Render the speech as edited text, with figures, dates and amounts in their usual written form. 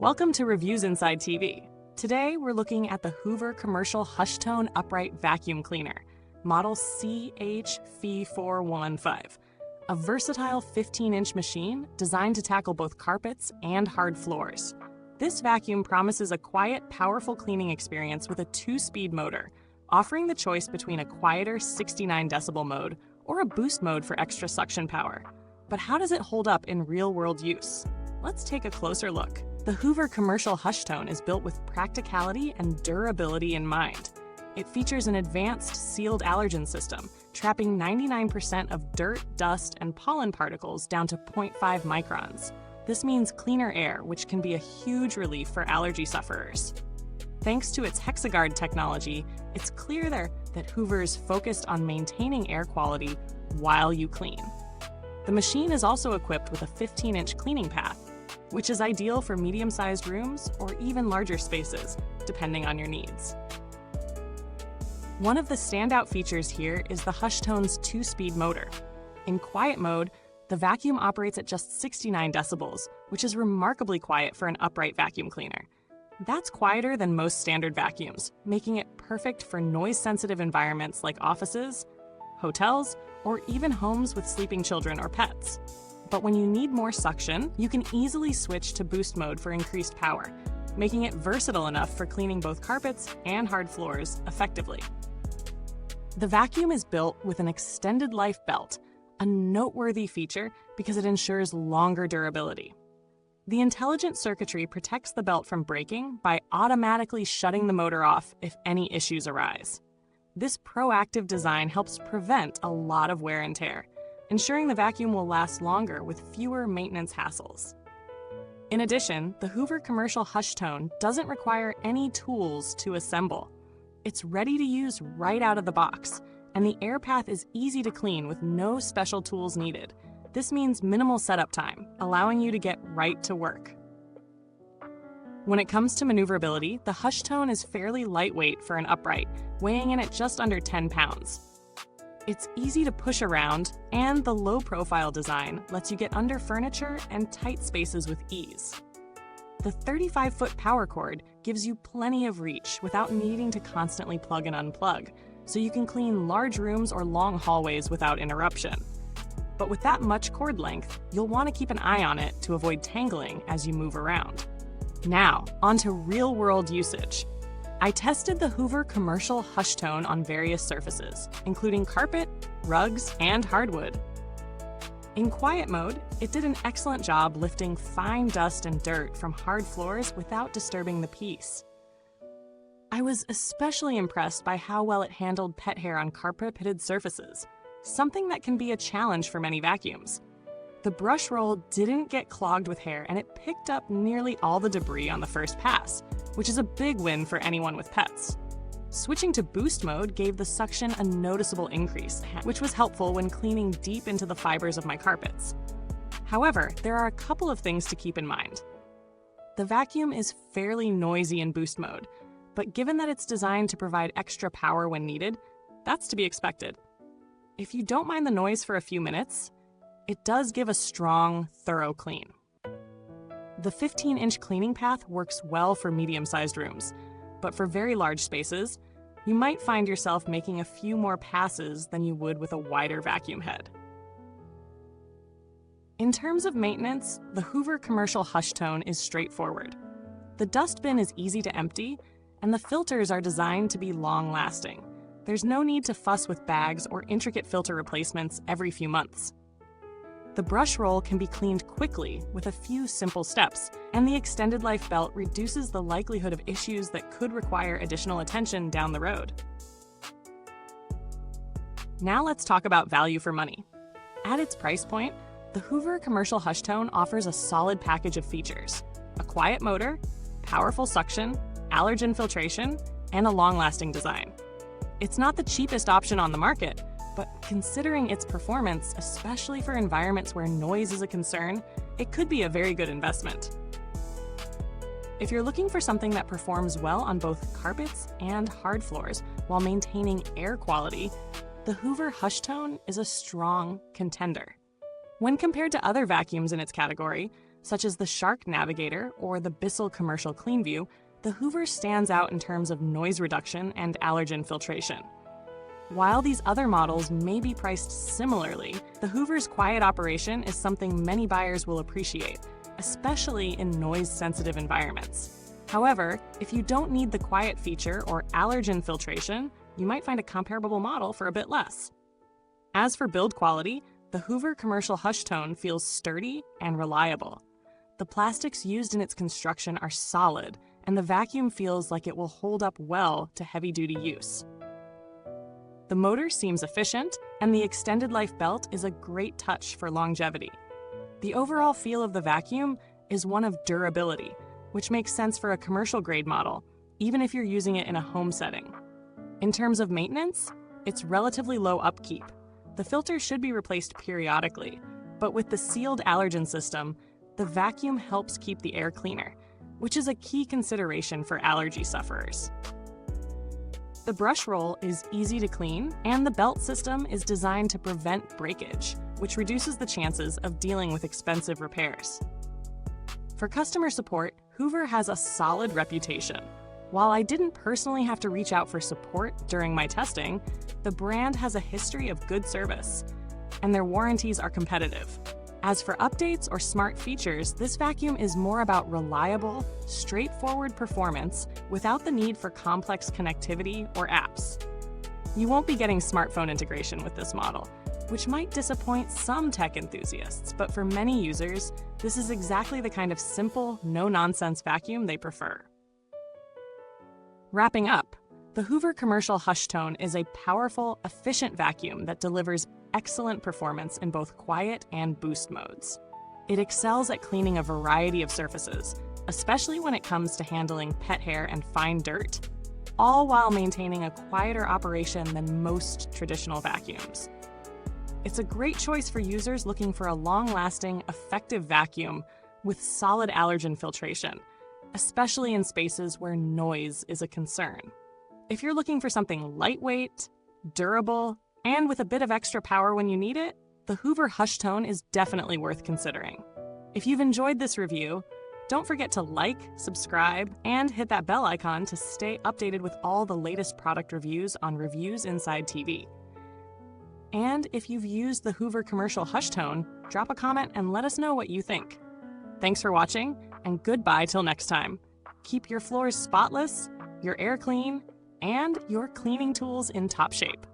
Welcome to Reviewsinsidetv. Today we're looking at the Hoover Commercial HushTone Upright Vacuum Cleaner, model CH-F415, a versatile 15-inch machine designed to tackle both carpets and hard floors. This vacuum promises a quiet, powerful cleaning experience with a 2-speed motor, offering the choice between a quieter 69 decibel mode or a boost mode for extra suction power. But how does it hold up in real-world use? Let's take a closer look. The Hoover Commercial HushTone is built with practicality and durability in mind. It features an advanced sealed allergen system, trapping 99% of dirt, dust, and pollen particles down to 0.5 microns. This means cleaner air, which can be a huge relief for allergy sufferers. Thanks to its Hexaguard technology, it's clear there that Hoover is focused on maintaining air quality while you clean. The machine is also equipped with a 15-inch cleaning path, which is ideal for medium-sized rooms or even larger spaces, depending on your needs. One of the standout features here is the HushTone's 2-speed motor. In quiet mode, the vacuum operates at just 69 decibels, which is remarkably quiet for an upright vacuum cleaner. That's quieter than most standard vacuums, making it perfect for noise-sensitive environments like offices, hotels, or even homes with sleeping children or pets. But when you need more suction, you can easily switch to boost mode for increased power, making it versatile enough for cleaning both carpets and hard floors effectively. The vacuum is built with an extended life belt, a noteworthy feature because it ensures longer durability. The intelligent circuitry protects the belt from breaking by automatically shutting the motor off if any issues arise. This proactive design helps prevent a lot of wear and tear, ensuring the vacuum will last longer with fewer maintenance hassles. In addition, the Hoover Commercial HushTone doesn't require any tools to assemble. It's ready to use right out of the box, and the air path is easy to clean with no special tools needed. This means minimal setup time, allowing you to get right to work. When it comes to maneuverability, the HushTone is fairly lightweight for an upright, weighing in at just under 10 pounds. It's easy to push around, and the low-profile design lets you get under furniture and tight spaces with ease. The 35-foot power cord gives you plenty of reach without needing to constantly plug and unplug, so you can clean large rooms or long hallways without interruption. But with that much cord length, you'll want to keep an eye on it to avoid tangling as you move around. Now, onto real-world usage. I tested the Hoover Commercial HushTone on various surfaces, including carpet, rugs, and hardwood. In quiet mode, it did an excellent job lifting fine dust and dirt from hard floors without disturbing the piece. I was especially impressed by how well it handled pet hair on carpet-pitted surfaces, something that can be a challenge for many vacuums. The brush roll didn't get clogged with hair, and it picked up nearly all the debris on the first pass, which is a big win for anyone with pets. Switching to boost mode gave the suction a noticeable increase, which was helpful when cleaning deep into the fibers of my carpets. However, there are a couple of things to keep in mind. The vacuum is fairly noisy in boost mode, but given that it's designed to provide extra power when needed, that's to be expected. If you don't mind the noise for a few minutes, it does give a strong, thorough clean. The 15-inch cleaning path works well for medium-sized rooms, but for very large spaces, you might find yourself making a few more passes than you would with a wider vacuum head. In terms of maintenance, the Hoover Commercial HushTone is straightforward. The dust bin is easy to empty, and the filters are designed to be long-lasting. There's no need to fuss with bags or intricate filter replacements every few months. The brush roll can be cleaned quickly with a few simple steps, and the extended life belt reduces the likelihood of issues that could require additional attention down the road. Now let's talk about value for money. At its price point, the Hoover Commercial HushTone offers a solid package of features: a quiet motor, powerful suction, allergen filtration, and a long-lasting design. It's not the cheapest option on the market, but considering its performance, especially for environments where noise is a concern, it could be a very good investment. If you're looking for something that performs well on both carpets and hard floors while maintaining air quality, the Hoover HushTone is a strong contender. When compared to other vacuums in its category, such as the Shark Navigator or the Bissell Commercial CleanView, the Hoover stands out in terms of noise reduction and allergen filtration. While these other models may be priced similarly, the Hoover's quiet operation is something many buyers will appreciate, especially in noise-sensitive environments. However, if you don't need the quiet feature or allergen filtration, you might find a comparable model for a bit less. As for build quality, the Hoover Commercial HushTone feels sturdy and reliable. The plastics used in its construction are solid, and the vacuum feels like it will hold up well to heavy-duty use. The motor seems efficient, and the extended life belt is a great touch for longevity. The overall feel of the vacuum is one of durability, which makes sense for a commercial-grade model, even if you're using it in a home setting. In terms of maintenance, it's relatively low upkeep. The filter should be replaced periodically, but with the sealed allergen system, the vacuum helps keep the air cleaner, which is a key consideration for allergy sufferers. The brush roll is easy to clean, and the belt system is designed to prevent breakage, which reduces the chances of dealing with expensive repairs. For customer support, Hoover has a solid reputation. While I didn't personally have to reach out for support during my testing, the brand has a history of good service, and their warranties are competitive. As for updates or smart features, this vacuum is more about reliable, straightforward performance without the need for complex connectivity or apps. You won't be getting smartphone integration with this model, which might disappoint some tech enthusiasts, but for many users, this is exactly the kind of simple, no-nonsense vacuum they prefer. Wrapping up, the Hoover Commercial HushTone is a powerful, efficient vacuum that delivers excellent performance in both quiet and boost modes. It excels at cleaning a variety of surfaces, especially when it comes to handling pet hair and fine dirt, all while maintaining a quieter operation than most traditional vacuums. It's a great choice for users looking for a long-lasting, effective vacuum with solid allergen filtration, especially in spaces where noise is a concern. If you're looking for something lightweight, durable, and with a bit of extra power when you need it, the Hoover HushTone is definitely worth considering. If you've enjoyed this review, don't forget to like, subscribe, and hit that bell icon to stay updated with all the latest product reviews on Reviewsinsidetv. And if you've used the Hoover Commercial HushTone, drop a comment and let us know what you think. Thanks for watching, and goodbye till next time. Keep your floors spotless, your air clean, and your cleaning tools in top shape.